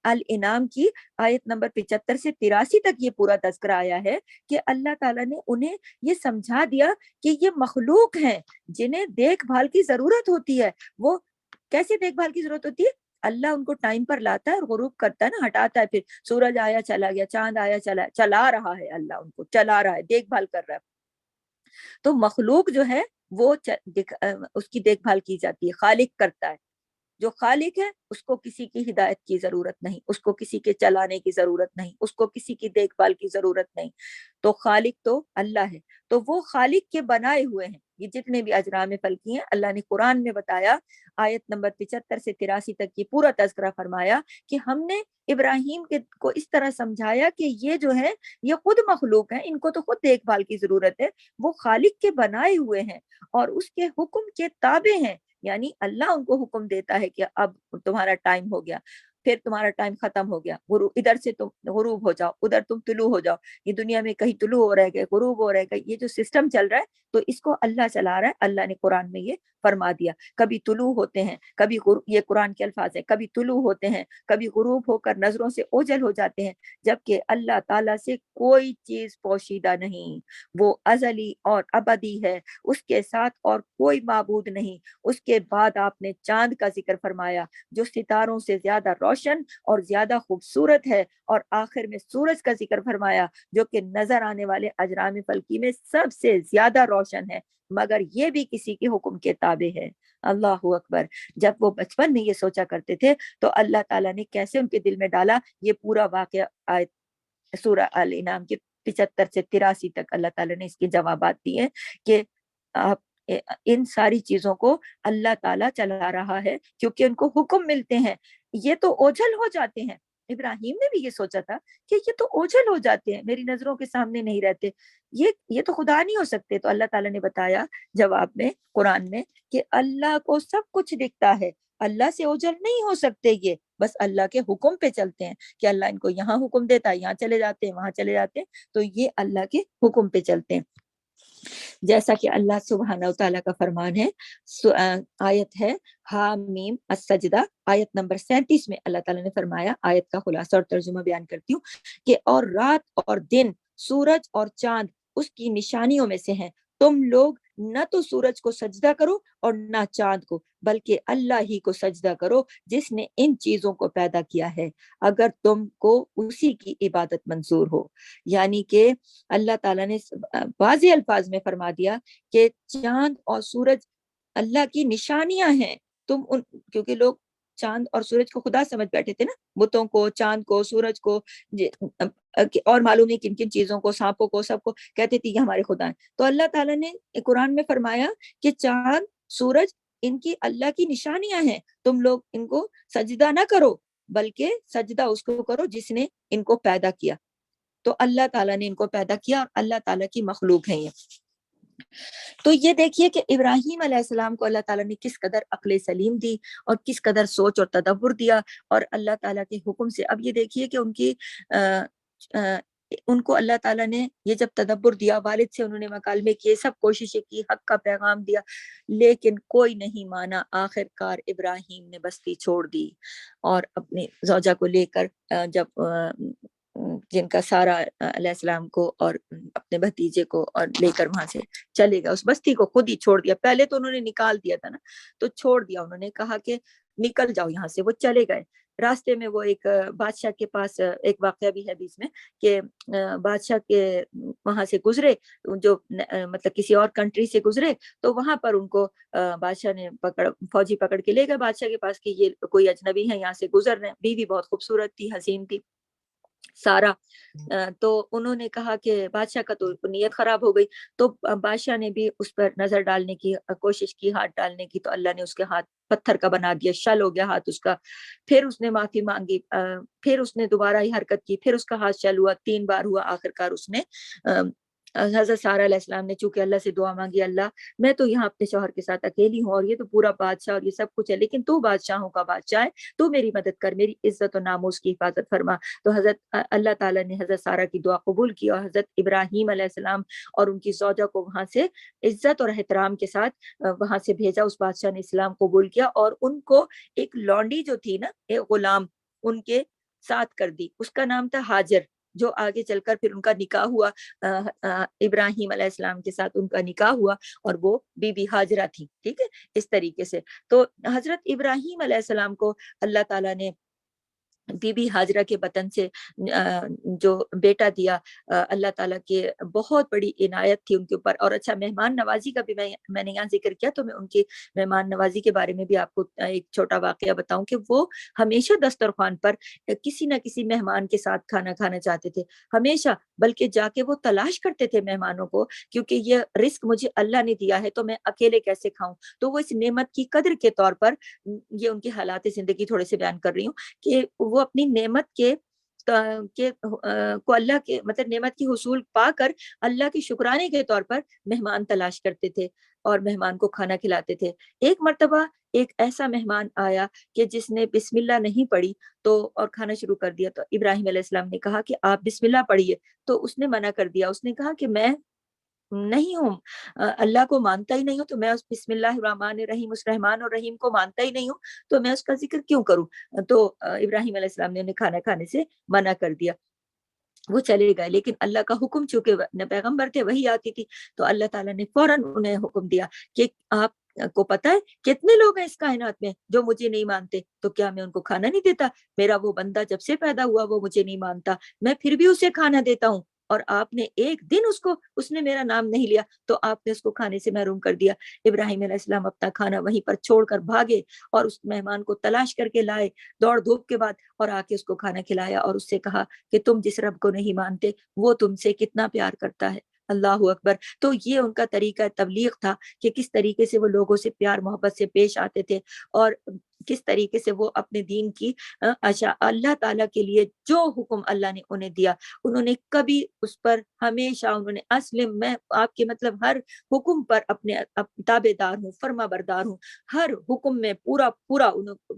الانعام کی آیت نمبر 75 سے 83 تک یہ پورا تذکرہ آیا ہے کہ اللہ تعالیٰ نے انہیں یہ سمجھا دیا کہ یہ مخلوق ہیں جنہیں دیکھ بھال کی ضرورت ہوتی ہے۔ وہ کیسے دیکھ بھال کی ضرورت ہوتی ہے؟ اللہ ان کو ٹائم پر لاتا ہے اور غروب کرتا ہے نا، ہٹاتا ہے، پھر سورج آیا چلا گیا، چاند آیا چلا رہا ہے، اللہ ان کو چلا رہا ہے، دیکھ بھال کر رہا ہے۔ تو مخلوق جو ہے وہ اس کی دیکھ بھال کی جاتی ہے، خالق کرتا ہے۔ جو خالق ہے اس کو کسی کی ہدایت کی ضرورت نہیں، اس کو کسی کے چلانے کی ضرورت نہیں، اس کو کسی کی دیکھ بھال کی ضرورت نہیں، تو خالق تو اللہ ہے۔ تو وہ خالق کے بنائے ہوئے ہیں یہ جتنے بھی اجرام فلکی ہیں۔ اللہ نے قرآن میں بتایا آیت نمبر 75 سے 83 تک یہ پورا تذکرہ فرمایا کہ ہم نے ابراہیم کو اس طرح سمجھایا کہ یہ جو ہے یہ خود مخلوق ہیں، ان کو تو خود دیکھ بھال کی ضرورت ہے، وہ خالق کے بنائے ہوئے ہیں اور اس کے حکم کے تابع ہیں، یعنی اللہ ان کو حکم دیتا ہے کہ اب تمہارا ٹائم ہو گیا، پھر تمہارا ٹائم ختم ہو گیا، ادھر سے تم غروب ہو جاؤ، ادھر تم طلوع ہو جاؤ، یہ دنیا میں کہیں طلوع ہو رہے گا غروب ہو رہے گا، یہ جو سسٹم چل رہا ہے تو اس کو اللہ چلا رہا ہے۔ اللہ نے قرآن میں یہ فرما دیا، کبھی طلوع ہوتے ہیں، کبھی یہ قرآن کے الفاظ ہے، کبھی طلوع ہوتے ہیں، کبھی غروب ہو کر نظروں سے اوجھل ہو جاتے ہیں، جبکہ اللہ تعالیٰ سے کوئی چیز پوشیدہ نہیں، وہ ازلی اور ابدی ہے، اس کے ساتھ اور کوئی معبود نہیں۔ اس کے بعد آپ نے چاند کا ذکر فرمایا جو ستاروں سے زیادہ روشن اور زیادہ خوبصورت ہے، اور آخر میں سورج کا ذکر فرمایا جو کہ نظر آنے والے اجرام فلکی میں سب سے زیادہ روشن ہے، مگر یہ بھی کسی کے حکم کے تابع ہے۔ اللہ اکبر۔ جب وہ بچپن میں یہ سوچا کرتے تھے تو اللہ تعالیٰ نے کیسے ان کے دل میں ڈالا، یہ پورا واقعہ آیت سورہ آل انعام کی 75 سے 83 تک اللہ تعالیٰ نے اس کے جوابات دیے کہ آپ ان ساری چیزوں کو اللہ تعالیٰ چلا رہا ہے کیونکہ ان کو حکم ملتے ہیں، یہ تو اوجھل ہو جاتے ہیں۔ ابراہیم نے بھی یہ سوچا تھا کہ یہ تو اوجھل ہو جاتے ہیں، میری نظروں کے سامنے نہیں رہتے، یہ تو خدا نہیں ہو سکتے۔ تو اللہ تعالیٰ نے بتایا جواب میں قرآن میں کہ اللہ کو سب کچھ دکھتا ہے، اللہ سے اوجھل نہیں ہو سکتے، یہ بس اللہ کے حکم پہ چلتے ہیں کہ اللہ ان کو یہاں حکم دیتا ہے یہاں چلے جاتے ہیں، وہاں چلے جاتے ہیں، تو یہ اللہ کے حکم پہ چلتے ہیں۔ جیسا کہ اللہ سبحانہ وتعالیٰ کا فرمان ہے، آیت ہے حامیم السجدہ، آیت نمبر 37 میں اللہ تعالیٰ نے فرمایا، آیت کا خلاصہ اور ترجمہ بیان کرتی ہوں کہ اور رات اور دن، سورج اور چاند اس کی نشانیوں میں سے ہیں، تم لوگ نہ تو سورج کو سجدہ کرو اور نہ چاند کو، بلکہ اللہ ہی کو سجدہ کرو جس نے ان چیزوں کو پیدا کیا ہے، اگر تم کو اسی کی عبادت منظور ہو۔ یعنی کہ اللہ تعالیٰ نے واضح الفاظ میں فرما دیا کہ چاند اور سورج اللہ کی نشانیاں ہیں، کیونکہ لوگ چاند اور سورج کو خدا سمجھ بیٹھے تھے نا، بتوں کو، چاند کو، سورج کو، اور معلوم نہیں کن کن چیزوں کو، سانپوں کو، سب کو کہتے تھے یہ ہمارے خدا ہیں۔ تو اللہ تعالیٰ نے قرآن میں فرمایا کہ چاند، سورج ان کی اللہ کی نشانیاں ہیں، تم لوگ ان کو سجدہ نہ کرو بلکہ سجدہ اس کو کرو جس نے ان کو پیدا کیا۔ تو اللہ تعالیٰ نے ان کو پیدا کیا اور اللہ تعالیٰ کی مخلوق ہے یہ۔ تو یہ دیکھیے کہ ابراہیم علیہ السلام کو اللہ تعالیٰ نے کس قدر عقل سلیم دی اور کس قدر سوچ اور تدبر دیا، اور اللہ تعالیٰ کے حکم سے اب یہ دیکھیے کہ ان کو اللہ تعالیٰ نے یہ جب تدبر دیا، والد سے انہوں نے مکالمے کیے، سب کوششیں کی، حق کا پیغام دیا، لیکن کوئی نہیں مانا۔ آخر کار ابراہیم نے بستی چھوڑ دی اور اپنی زوجہ کو لے کر جب جن کا سارا علیہ السلام کو اور اپنے بھتیجے کو اور لے کر وہاں سے چلے گئے، اس بستی کو خود ہی چھوڑ دیا۔ پہلے تو انہوں نے نکال دیا تھا نا، تو چھوڑ دیا، انہوں نے کہا کہ نکل جاؤ یہاں سے، وہ چلے گئے۔ راستے میں وہ ایک بادشاہ کے پاس، ایک واقعہ بھی ہے بیچ میں کہ بادشاہ کے وہاں سے گزرے، جو مطلب کسی اور کنٹری سے گزرے، تو وہاں پر ان کو بادشاہ نے فوجی پکڑ کے لے گئے بادشاہ کے پاس کہ یہ کوئی اجنبی ہے یہاں سے گزر رہے ہیں۔ بیوی بہت خوبصورت تھی، حسین تھی سارا، تو انہوں نے کہا کہ بادشاہ کا تو نیت خراب ہو گئی، تو بادشاہ نے بھی اس پر نظر ڈالنے کی کوشش کی، ہاتھ ڈالنے کی، تو اللہ نے اس کے ہاتھ پتھر کا بنا دیا، شل ہو گیا ہاتھ اس کا۔ پھر اس نے معافی مانگی، پھر اس نے دوبارہ ہی حرکت کی، پھر اس کا ہاتھ شل ہوا، 3 بار ہوا، آخر کار اس نے حضرت سارہ علیہ السلام نے چونکہ اللہ سے دعا مانگی، اللہ میں تو یہاں اپنے شوہر کے ساتھ اکیلی ہوں اور یہ تو پورا بادشاہ اور یہ سب کچھ ہے، لیکن تو بادشاہوں کا بادشاہ ہے، تو میری مدد کر، میری عزت و ناموس کی حفاظت فرما۔ تو حضرت اللہ تعالیٰ نے حضرت سارہ کی دعا قبول کی اور حضرت ابراہیم علیہ السلام اور ان کی زوجہ کو وہاں سے عزت اور احترام کے ساتھ وہاں سے بھیجا۔ اس بادشاہ نے اسلام قبول کیا اور ان کو ایک لونڈی جو تھی نا، ایک غلام ان کے ساتھ کر دی، اس کا نام تھا ہاجر، جو آگے چل کر پھر ان کا نکاح ہوا، ابراہیم علیہ السلام کے ساتھ ان کا نکاح ہوا اور وہ بی بی ہاجرہ تھی، ٹھیک ہے، اس طریقے سے۔ تو حضرت ابراہیم علیہ السلام کو اللہ تعالیٰ نے بی بی ہاجرہ کے بطن سے جو بیٹا دیا، اللہ تعالیٰ کے بہت بڑی عنایت تھی ان کے اوپر۔ اور اچھا، مہمان نوازی کا بھی میں نے یہاں ذکر کیا، تو میں ان کی مہمان نوازی کے بارے میں بھی آپ کو ایک چھوٹا واقعہ بتاؤں کہ وہ ہمیشہ دسترخوان پر کسی نہ کسی مہمان کے ساتھ کھانا کھانا چاہتے تھے، ہمیشہ، بلکہ جا کے وہ تلاش کرتے تھے مہمانوں کو، کیونکہ یہ رزق مجھے اللہ نے دیا ہے تو میں اکیلے کیسے کھاؤں۔ تو وہ اس نعمت کی قدر کے طور پر، یہ ان کی حالات زندگی تھوڑے سے بیان کر رہی ہوں، کہ وہ اپنی نعمت کے کو اللہ کے مطلب نعمت کی حصول پا کر اللہ کے شکرانے کے طور پر مہمان تلاش کرتے تھے اور مہمان کو کھانا کھلاتے تھے۔ ایک مرتبہ ایک ایسا مہمان آیا کہ جس نے بسم اللہ نہیں پڑھی تو اور کھانا شروع کر دیا، تو ابراہیم علیہ السلام نے کہا کہ آپ بسم اللہ پڑھیے، تو اس نے منع کر دیا۔ اس نے کہا کہ میں نہیں ہوں، اللہ کو مانتا ہی نہیں ہوں، تو میں اس بسم اللہ الرحمن الرحیم، اس رحمان اور رحیم کو مانتا ہی نہیں ہوں، تو میں اس کا ذکر کیوں کروں؟ تو ابراہیم علیہ السلام نے انہیں کھانا کھانے سے منع کر دیا۔ وہ چلے گئے، لیکن اللہ کا حکم چونکہ پیغمبر تھے، وہی آتی تھی، تو اللہ تعالیٰ نے فوراً انہیں حکم دیا کہ آپ کو پتہ ہے کتنے لوگ ہیں اس کائنات میں جو مجھے نہیں مانتے، تو کیا میں ان کو کھانا نہیں دیتا؟ میرا وہ بندہ جب سے پیدا ہوا وہ مجھے نہیں مانتا، میں پھر بھی اسے کھانا دیتا ہوں، اور آپ نے ایک دن اس نے میرا نام نہیں لیا تو آپ نے اس کو کھانے سے محروم کر دیا۔ ابراہیم علیہ السلام اپنا کھانا وہیں پر چھوڑ کر بھاگے اور اس مہمان کو تلاش کر کے لائے دوڑ دھوپ کے بعد، اور آ کے اس کو کھانا کھلایا اور اس سے کہا کہ تم جس رب کو نہیں مانتے وہ تم سے کتنا پیار کرتا ہے۔ اللہ اکبر۔ تو یہ ان کا طریقہ تبلیغ تھا کہ کس طریقے سے وہ لوگوں سے پیار محبت سے پیش آتے تھے، اور کس طریقے سے وہ اپنے دین کی اللہ تعالیٰ کے لیے جو حکم اللہ نے انہیں دیا، انہوں نے کبھی اس پر ہمیشہ انہوں نے اسلم، میں آپ کے مطلب ہر حکم پر اپنے تابع دار ہوں، فرما بردار ہوں، ہر حکم میں پورا پورا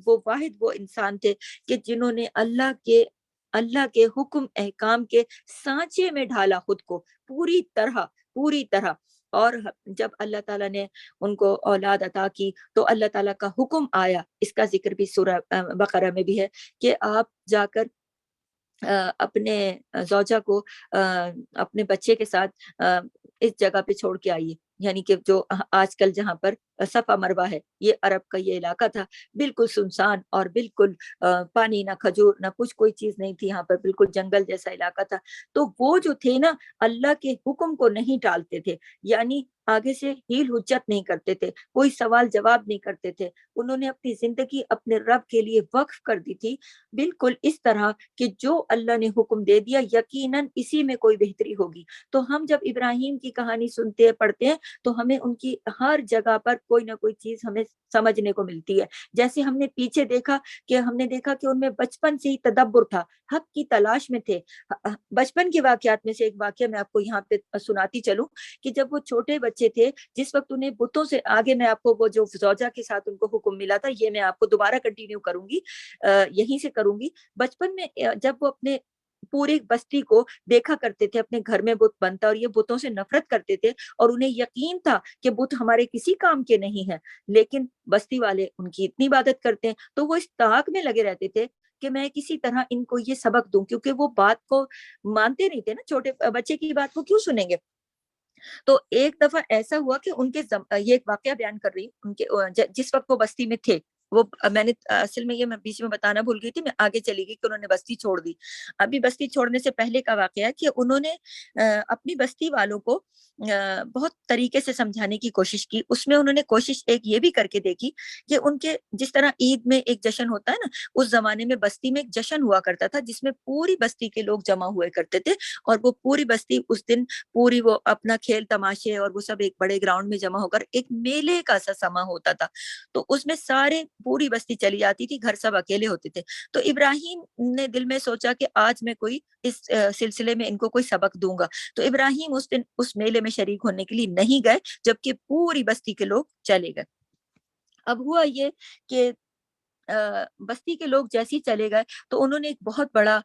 وہ واحد وہ انسان تھے کہ جنہوں نے اللہ کے حکم احکام کے سانچے میں ڈھالا خود کو پوری طرح۔ اور جب اللہ تعالیٰ نے ان کو اولاد عطا کی تو اللہ تعالیٰ کا حکم آیا، اس کا ذکر بھی سورہ بقرہ میں بھی ہے کہ آپ جا کر اپنے زوجہ کو اپنے بچے کے ساتھ اس جگہ پہ چھوڑ کے آئیے، یعنی کہ جو آج کل جہاں پر صفا مروہ ہے، یہ عرب کا یہ علاقہ تھا، بالکل سنسان اور بالکل پانی نہ کھجور نہ کچھ، کوئی چیز نہیں تھی یہاں پر، بالکل جنگل جیسا علاقہ تھا۔ تو وہ جو تھے نا اللہ کے حکم کو نہیں ٹالتے تھے، یعنی آگے سے ہیل حجت نہیں کرتے تھے، کوئی سوال جواب نہیں کرتے تھے، انہوں نے اپنی زندگی اپنے رب کے لیے وقف کر دی تھی، بالکل اس طرح کہ جو اللہ نے حکم دے دیا یقیناً اسی میں کوئی بہتری ہوگی۔ تو ہم جب ابراہیم کی کہانی سنتے ہیں پڑھتے ہیں تو ہمیں ان کی ہر جگہ پر کوئی نہ کوئی چیز ہمیں سمجھنے کو ملتی ہے۔ جیسے ہم نے پیچھے دیکھا کہ ان میں بچپن سے ہی تدبر تھا، حق کی تلاش میں تھے۔ بچپن کے واقعات میں سے ایک واقعہ میں آپ کو یہاں پہ سناتی چلوں کہ جب وہ چھوٹے بچے تھے، جس وقت انہیں بتوں سے آگے، میں آپ کو وہ جو زوجہ کے ساتھ ان کو حکم ملا تھا یہ میں آپ کو دوبارہ کنٹینیو کروں گی، یہیں سے کروں گی۔ بچپن میں جب وہ اپنے پوری بستی کو دیکھا کرتے تھے، اپنے گھر میں بت بنتا اور یہ بتوں سے نفرت کرتے تھے، اور انہیں یقین تھا کہ بت ہمارے کسی کام کے نہیں ہیں، لیکن بستی والے ان کی اتنی عبادت کرتے ہیں، تو وہ اس طاق میں لگے رہتے تھے کہ میں کسی طرح ان کو یہ سبق دوں، کیونکہ وہ بات کو مانتے نہیں تھے نا، چھوٹے بچے کی بات کو کیوں سنیں گے۔ تو ایک دفعہ ایسا ہوا کہ یہ ایک واقعہ بیان کر رہی ہوں، ان کے جس وقت وہ بستی میں تھے، وہ میں نے اصل میں یہ میں بیچ میں بتانا بھول گئی تھی، میں آگے چلی گئی کہ انہوں نے بستی چھوڑ دی۔ ابھی بستی چھوڑنے سے پہلے کا واقعہ ہے کہ انہوں نے اپنی بستی والوں کو بہت طریقے سے سمجھانے کی کوشش کی۔ اس میں انہوں نے کوشش ایک یہ بھی کر کے دیکھی کہ ان کے جس طرح عید میں ایک جشن ہوتا ہے نا، اس زمانے میں بستی میں ایک جشن ہوا کرتا تھا جس میں پوری بستی کے لوگ جمع ہوئے کرتے تھے، اور وہ پوری بستی اس دن پوری وہ اپنا کھیل تماشے اور وہ سب ایک بڑے گراؤنڈ میں جمع ہو کر ایک میلے کا سا سما ہوتا تھا۔ تو اس میں سارے پوری بستی چلی جاتی تھی، گھر سب اکیلے ہوتے تھے۔ تو ابراہیم نے دل میں سوچا کہ آج میں کوئی اس سلسلے میں ان کو کوئی سبق دوں گا، تو ابراہیم اس دن اس میلے میں شریک ہونے کے لیے نہیں گئے، جبکہ پوری بستی کے لوگ چلے گئے۔ اب ہوا یہ کہ بستی کے لوگ جیسے ہی چلے گئے تو انہوں نے ایک بہت بڑا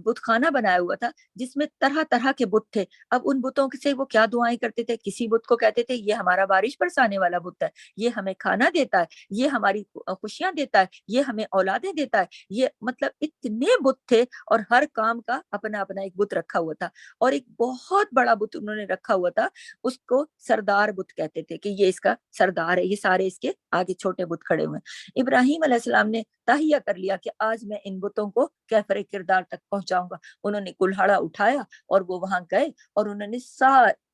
بت خانہ بنایا ہوا تھا جس میں طرح طرح کے بت تھے۔ اب ان بتوں سے وہ کیا دعائیں کرتے تھے، کسی بت کو کہتے تھے یہ ہمارا بارش برسانے والا بت ہے، یہ ہمیں کھانا دیتا ہے، یہ ہماری خوشیاں دیتا ہے، یہ ہمیں اولادیں دیتا ہے، یہ مطلب اتنے بت تھے، اور ہر کام کا اپنا اپنا ایک بت رکھا ہوا تھا۔ اور ایک بہت بڑا بت انہوں نے رکھا ہوا تھا، اس کو سردار بت کہتے تھے کہ یہ اس کا سردار ہے، یہ سارے اس کے آگے چھوٹے بت کھڑے ہوئے ہیں۔ ابراہیم علیہ السلام نے تہیہ کر لیا کہ آج میں ان بتوں کو کیفر کردار تک پہنچاؤں گا۔ انہوں نے کلہاڑا اٹھایا اور وہ وہاں گئے، اور انہوں نے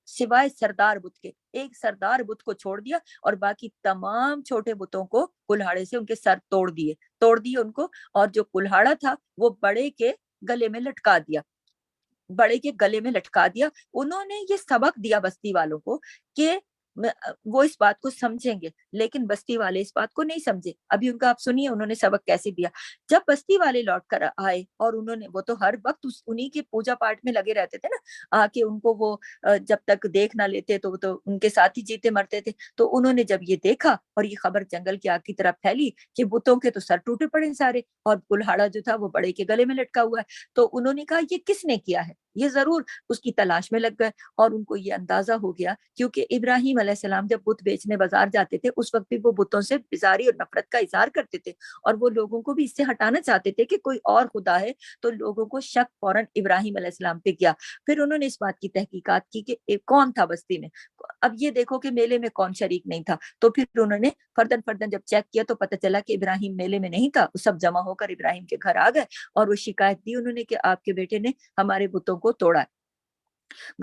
سوائے سردار بت کے ایک سردار بت کو چھوڑ دیا، اور باقی تمام چھوٹے بتوں کو کلہاڑے سے ان کے سر توڑ دیے ان کو، اور جو کلہاڑا تھا وہ بڑے کے گلے میں لٹکا دیا۔ انہوں نے یہ سبق دیا بستی والوں کو کہ وہ اس بات کو سمجھیں گے، لیکن بستی والے اس بات کو نہیں سمجھے۔ ابھی ان کا آپ سنیے انہوں نے سبق کیسے دیا۔ جب بستی والے لوٹ کر آئے اور انہوں نے، وہ تو ہر وقت انہی کے پوجا پاٹ میں لگے رہتے تھے نا، آ کے ان کو وہ جب تک دیکھ نہ لیتے تو وہ تو ان کے ساتھ ہی جیتے مرتے تھے۔ تو انہوں نے جب یہ دیکھا اور یہ خبر جنگل کی آگ کی طرف پھیلی کہ بتوں کے تو سر ٹوٹے پڑے سارے، اور کلہاڑا جو تھا وہ بڑے کے گلے میں لٹکا ہوا ہے۔ تو انہوں نے کہا یہ کس نے کیا ہے، یہ ضرور اس کی تلاش میں لگ گئے، اور ان کو یہ اندازہ ہو گیا، کیونکہ ابراہیم علیہ السلام جب بت بیچنے بازار جاتے تھے اس وقت بھی وہ بتوں سے بیزاری اور نفرت کا اظہار کرتے تھے، اور وہ لوگوں کو بھی اس سے ہٹانا چاہتے تھے کہ کوئی اور خدا ہے، تو لوگوں کو شک فوراً ابراہیم علیہ السلام پہ کیا۔ پھر انہوں نے اس بات کی تحقیقات کی کہ کون تھا بستی میں۔ اب یہ دیکھو کہ میلے میں کون شریک نہیں تھا، تو پھر انہوں نے فردن فردن جب چیک کیا تو پتہ چلا کہ ابراہیم میلے میں نہیں تھا، سب جمع ہو کر ابراہیم کے گھر آ گئے، اور وہ شکایت دی انہوں نے کہ آپ کے بیٹے نے ہمارے بتوں کو توڑا ہے۔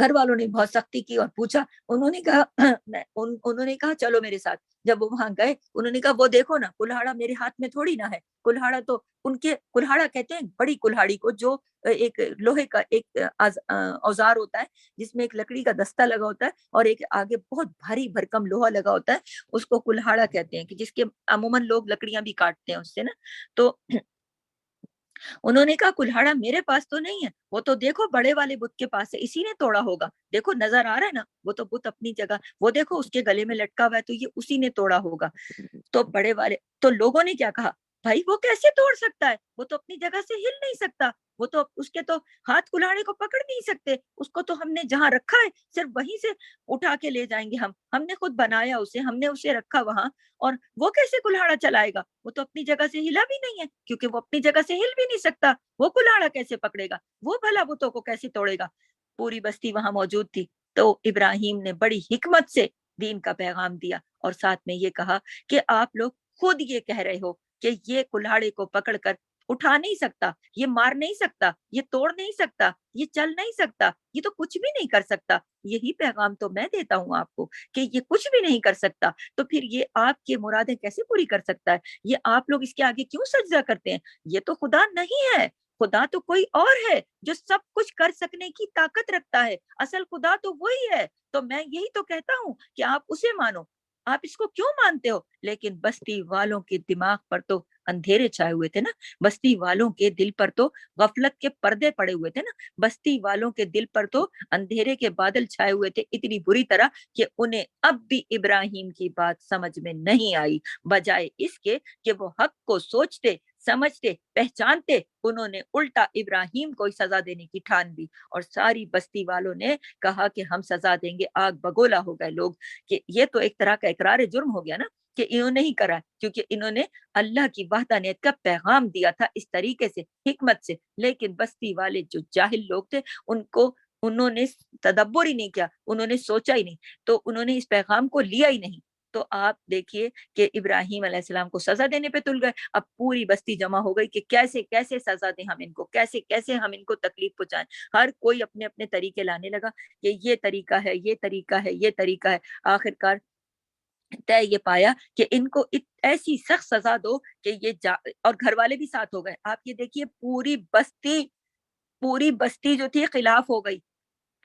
گھر والوں نے بہت سختی کی اور پوچھا، انہوں نے کہا چلو میرے ساتھ۔ جب وہ وہاں گئے انہوں نے کہا وہ دیکھو نا، کلہاڑا میرے ہاتھ میں تھوڑی نہ ہے، کلہاڑا تو ان کے، کلہاڑا کہتے ہیں بڑی کلہاڑی کو، جو ایک لوہے کا ایک اوزار ہوتا ہے جس میں ایک لکڑی کا دستہ لگا ہوتا ہے اور ایک آگے بہت بھاری بھرکم لوہا لگا ہوتا ہے، اس کو کلہاڑا کہتے ہیں، کہ جس کے عموماً لوگ لکڑیاں بھی کاٹتے ہیں اس سے نا۔ تو انہوں نے کہا کلہاڑا میرے پاس تو نہیں ہے، وہ تو دیکھو بڑے والے بت کے پاس ہے، اسی نے توڑا ہوگا، دیکھو نظر آ رہا ہے نا، وہ تو بت اپنی جگہ، وہ دیکھو اس کے گلے میں لٹکا ہوا ہے، تو یہ اسی نے توڑا ہوگا۔ تو بڑے والے، تو لوگوں نے کیا کہا، بھائی وہ کیسے توڑ سکتا ہے، وہ تو اپنی جگہ سے ہل نہیں سکتا، وہ تو اس کے تو ہاتھ کلاڑے کو پکڑ نہیں سکتے، اس کو تو ہم نے جہاں رکھا ہے صرف وہیں سے اٹھا کے لے جائیں گے، ہم نے خود بنایا اسے، ہم نے اسے رکھا وہاں، اور وہ کیسے کلاڑا چلائے گا، وہ تو اپنی جگہ سے ہلا بھی نہیں ہے، کیونکہ وہ اپنی جگہ سے ہل بھی نہیں سکتا، وہ کلاڑا کیسے پکڑے گا، وہ بھلا بتوں کو کیسے توڑے گا۔ پوری بستی وہاں موجود تھی، تو ابراہیم نے بڑی حکمت سے دین کا پیغام دیا، اور ساتھ میں یہ کہا کہ آپ لوگ خود یہ کہہ رہے ہو کہ یہ کلاڑے کو پکڑ کر اٹھا نہیں سکتا، یہ مار نہیں سکتا، یہ توڑ نہیں سکتا، یہ چل نہیں سکتا، یہ تو کچھ بھی نہیں کر سکتا۔ یہی پیغام تو میں دیتا ہوں آپ کو کہ یہ کچھ بھی نہیں کر سکتا، تو پھر یہ آپ کی مرادیں کیسے پوری کر سکتا ہے، یہ آپ لوگ اس کے آگے کیوں سجدہ کرتے ہیں، یہ تو خدا نہیں ہے، خدا تو کوئی اور ہے جو سب کچھ کر سکنے کی طاقت رکھتا ہے، اصل خدا تو وہی ہے۔ تو میں یہی تو کہتا ہوں کہ آپ اسے مانو، آپ اس کو کیوں مانتے ہو؟ لیکن بستی والوں کے دماغ پر تو اندھیرے چھائے ہوئے تھے نا، بستی والوں کے دل پر تو غفلت کے پردے پڑے ہوئے تھے نا، بستی والوں کے دل پر تو اندھیرے کے بادل چھائے ہوئے تھے اتنی بری طرح کہ انہیں اب بھی ابراہیم کی بات سمجھ میں نہیں آئی، بجائے اس کے کہ وہ حق کو سوچتے سمجھتے پہچانتے، انہوں نے الٹا ابراہیم کو سزا دینے کی ٹھان لی، اور ساری بستی والوں نے کہا کہ ہم سزا دیں گے، آگ بگولا ہو گئے لوگ، کہ یہ تو ایک طرح کا اقرار جرم ہو گیا نا، کہ انہوں نے ہی کرا، کیونکہ انہوں نے اللہ کی وحدانیت کا پیغام دیا تھا اس طریقے سے، حکمت سے، لیکن بستی والے جو جاہل لوگ تھے انہوں نے تدبر ہی نہیں کیا، انہوں نے سوچا ہی نہیں، تو انہوں نے اس پیغام کو لیا ہی نہیں۔ تو آپ دیکھیے کہ ابراہیم علیہ السلام کو سزا دینے پہ تل گئے، اب پوری بستی جمع ہو گئی کہ کیسے کیسے سزا دیں ہم ان کو، کیسے کیسے ہم ان کو تکلیف پہنچائیں، ہر کوئی اپنے اپنے طریقے لانے لگا کہ یہ طریقہ ہے، یہ طریقہ ہے، یہ طریقہ ہے، آخر کار طے یہ پایا کہ ان کو ایسی سخت سزا دو کہ اور گھر والے بھی ساتھ ہو گئے، آپ یہ دیکھیے پوری بستی جو تھی خلاف ہو گئی،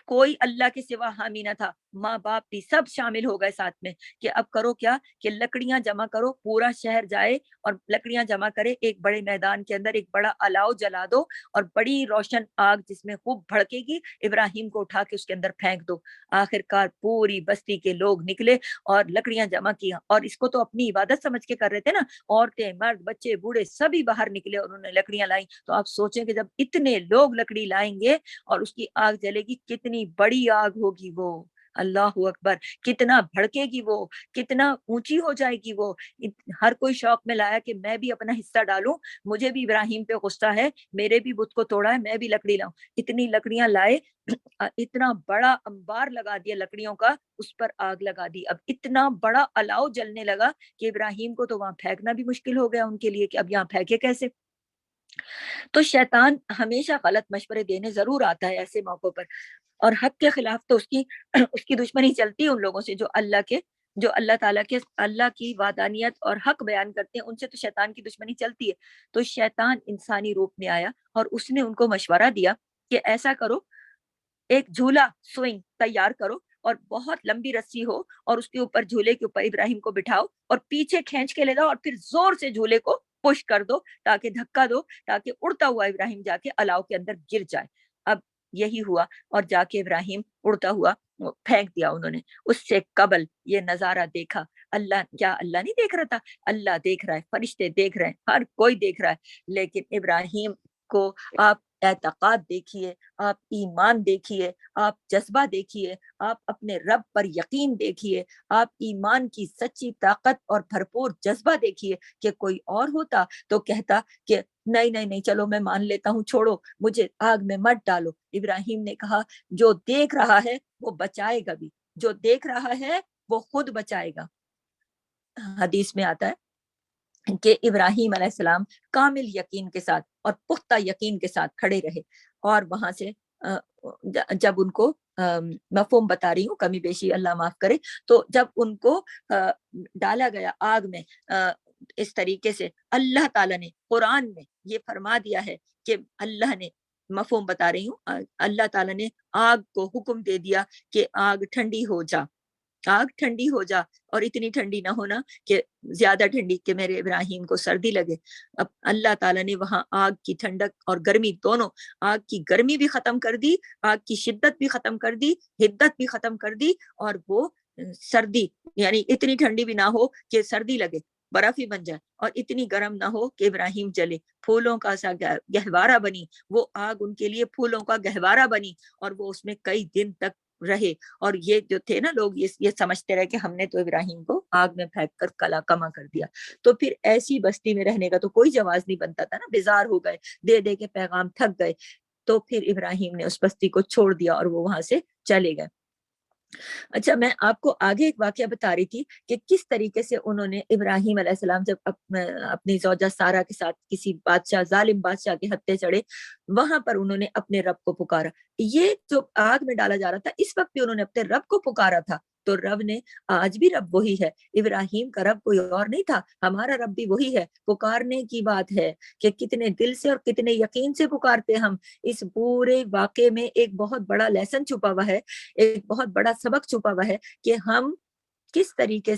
کوئی اللہ کے سوا حامی نہ تھا، ماں باپ بھی سب شامل ہو گئے ساتھ میں، کہ اب کرو کیا، کہ لکڑیاں جمع کرو، پورا شہر جائے اور لکڑیاں جمع کرے، ایک بڑے میدان کے اندر ایک بڑا الاؤ جلا دو، اور بڑی روشن آگ جس میں خوب بھڑکے گی، ابراہیم کو اٹھا کے اس کے اندر پھینک دو۔ آخر کار پوری بستی کے لوگ نکلے اور لکڑیاں جمع کیا، اور اس کو تو اپنی عبادت سمجھ کے کر رہے تھے نا، عورتیں مرد بچے بوڑھے سبھی باہر نکلے اور انہوں نے لکڑیاں لائیں، تو آپ سوچیں کہ جب اتنے لوگ لکڑی لائیں گے اور اس کی آگ جلے گی، کتنی بڑی آگ ہوگی وہ، اللہ اکبر، کتنا بھڑکے گی وہ، کتنا اونچی ہو جائے گی وہ۔ ہر کوئی شوق میں لایا کہ میں بھی اپنا حصہ ڈالوں، مجھے بھی ابراہیم پہ غصہ ہے، میرے بھی بت کو توڑا ہے، میں بھی لکڑی لاؤں، اتنی لکڑیاں لائے، اتنا بڑا انبار لگا دیا لکڑیوں کا، اس پر آگ لگا دی، اب اتنا بڑا الاؤ جلنے لگا کہ ابراہیم کو تو وہاں پھینکنا بھی مشکل ہو گیا ان کے لیے، کہ اب یہاں پھینکے کیسے۔ تو شیطان ہمیشہ غلط مشورے دینے ضرور آتا ہے ایسے موقعوں پر، اور حق کے خلاف تو اس کی دشمنی چلتی ہے ان لوگوں سے جو اللہ تعالیٰ کے اللہ کی وحدانیت اور حق بیان کرتے ہیں، ان سے تو شیطان کی دشمنی چلتی ہے۔ تو شیطان انسانی روپ میں آیا اور اس نے ان کو مشورہ دیا کہ ایسا کرو، ایک جھولا سوئنگ تیار کرو اور بہت لمبی رسی ہو اور اس کے اوپر جھولے کے اوپر ابراہیم کو بٹھاؤ اور پیچھے کھینچ کے لے جاؤ اور پھر زور سے جھولے کو پش کر دو، تاکہ دھکا دو، تاکہ اڑتا ہوا ابراہیم جا کے الاؤ کے اندر گر جائے۔ اب یہی ہوا اور جا کے ابراہیم اڑتا ہوا پھینک دیا انہوں نے۔ اس سے قبل یہ نظارہ دیکھا اللہ، کیا اللہ نہیں دیکھ رہا تھا؟ اللہ دیکھ رہا ہے، فرشتے دیکھ رہے ہیں، ہر کوئی دیکھ رہا ہے، لیکن ابراہیم کو آپ اعتقاد دیکھیے، آپ ایمان دیکھیے، آپ جذبہ دیکھیے، آپ اپنے رب پر یقین دیکھیے، آپ ایمان کی سچی طاقت اور بھرپور جذبہ دیکھیے کہ کوئی اور ہوتا تو کہتا کہ نہیں نہیں نہیں، چلو میں مان لیتا ہوں، چھوڑو مجھے آگ میں مت ڈالو۔ ابراہیم نے کہا جو دیکھ رہا ہے وہ بچائے گا بھی، جو دیکھ رہا ہے وہ خود بچائے گا۔ حدیث میں آتا ہے کہ ابراہیم علیہ السلام کامل یقین کے ساتھ اور پختہ یقین کے ساتھ کھڑے رہے، اور وہاں سے جب ان کو مفہوم بتا رہی ہوں، کمی بیشی اللہ معاف کرے، تو جب ان کو ڈالا گیا آگ میں، اس طریقے سے اللہ تعالیٰ نے قرآن میں یہ فرما دیا ہے کہ اللہ نے، مفہوم بتا رہی ہوں، اللہ تعالیٰ نے آگ کو حکم دے دیا کہ آگ ٹھنڈی ہو جا، آگ ٹھنڈی ہو جا، اور اتنی ٹھنڈی نہ ہونا کہ زیادہ ٹھنڈی کہ میرے ابراہیم کو سردی لگے۔ اب اللہ تعالیٰ نے وہاں آگ کی ٹھنڈک اور گرمی دونوں، آگ کی گرمی بھی ختم کر دی، آگ کی شدت بھی ختم کر دی، حدت بھی ختم کر دی، اور وہ سردی یعنی اتنی ٹھنڈی بھی نہ ہو کہ سردی لگے، برف ہی بن جائے، اور اتنی گرم نہ ہو کہ ابراہیم جلے، پھولوں کا سا گہوارہ بنی وہ آگ، ان کے لیے پھولوں کا گہوارہ بنی، اور وہ اس میں کئی دن تک رہے۔ اور یہ جو تھے نا لوگ، یہ سمجھتے رہے کہ ہم نے تو ابراہیم کو آگ میں پھینک کر کلا کما کر دیا۔ تو پھر ایسی بستی میں رہنے کا تو کوئی جواز نہیں بنتا تھا نا، بیزار ہو گئے، دے دے کے پیغام تھک گئے، تو پھر ابراہیم نے اس بستی کو چھوڑ دیا اور وہ وہاں سے چلے گئے۔ اچھا، میں آپ کو آگے ایک واقعہ بتا رہی تھی کہ کس طریقے سے انہوں نے، ابراہیم علیہ السلام جب اپنی زوجہ سارہ کے ساتھ کسی بادشاہ، ظالم بادشاہ کے ہتھے چڑھے، وہاں پر انہوں نے اپنے رب کو پکارا۔ یہ جو آگ میں ڈالا جا رہا تھا، اس وقت بھی انہوں نے اپنے رب کو پکارا تھا، تو رب نے، آج بھی رب وہی ہے، ابراہیم کا رب کوئی اور نہیں تھا، ہمارا رب بھی وہی ہے۔ پکارنے کی بات ہے کہ کتنے دل سے اور کتنے یقین سے پکارتے ہم۔ اس پورے واقعے میں ایک بہت بڑا لیسن چھپا ہوا ہے، ایک بہت بڑا سبق چھپا ہوا ہے کہ ہم کس طریقے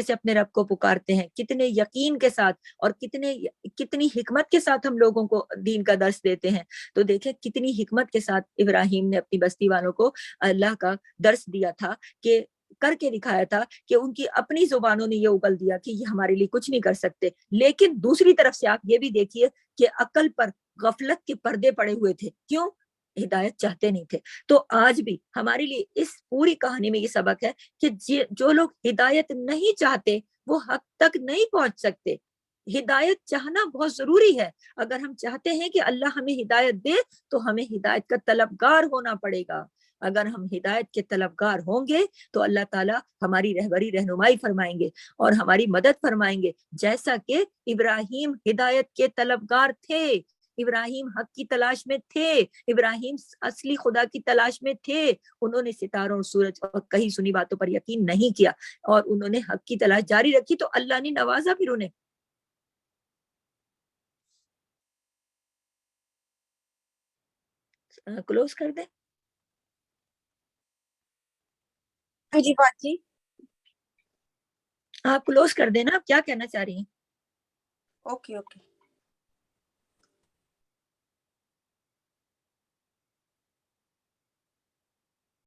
سے اپنے رب کو پکارتے ہیں، کتنے یقین کے ساتھ، اور کتنی حکمت کے ساتھ ہم لوگوں کو دین کا درس دیتے ہیں۔ تو دیکھیں کتنی حکمت کے ساتھ ابراہیم نے اپنی بستی والوں کو اللہ کا درس دیا تھا، کہ کر کے دکھایا تھا کہ ان کی اپنی زبانوں نے یہ اگل دیا کہ یہ ہمارے لیے کچھ نہیں کر سکتے، لیکن دوسری طرف سے آپ یہ بھی دیکھیے کہ عقل پر غفلت کے پردے پڑے ہوئے تھے، کیوں؟ ہدایت چاہتے نہیں تھے۔ تو آج بھی ہمارے لیے اس پوری کہانی میں یہ سبق ہے کہ جو لوگ ہدایت نہیں چاہتے وہ حق تک نہیں پہنچ سکتے۔ ہدایت چاہنا بہت ضروری ہے۔ اگر ہم چاہتے ہیں کہ اللہ ہمیں ہدایت دے تو ہمیں ہدایت کا طلبگار ہونا پڑے گا۔ اگر ہم ہدایت کے طلبگار ہوں گے تو اللہ تعالیٰ ہماری رہبری رہنمائی فرمائیں گے اور ہماری مدد فرمائیں گے، جیسا کہ ابراہیم ہدایت کے طلبگار تھے، ابراہیم حق کی تلاش میں تھے، ابراہیم اصلی خدا کی تلاش میں تھے۔ انہوں نے ستاروں اور سورج اور کہیں سنی باتوں پر یقین نہیں کیا، اور انہوں نے حق کی تلاش جاری رکھی، تو اللہ نے نوازا پھر انہیں۔ کلوز کر دیں؟ جی باجی، آپ کلوز کر دیں نا، آپ کیا کہنا چاہ رہی ہیں؟ Okay okay.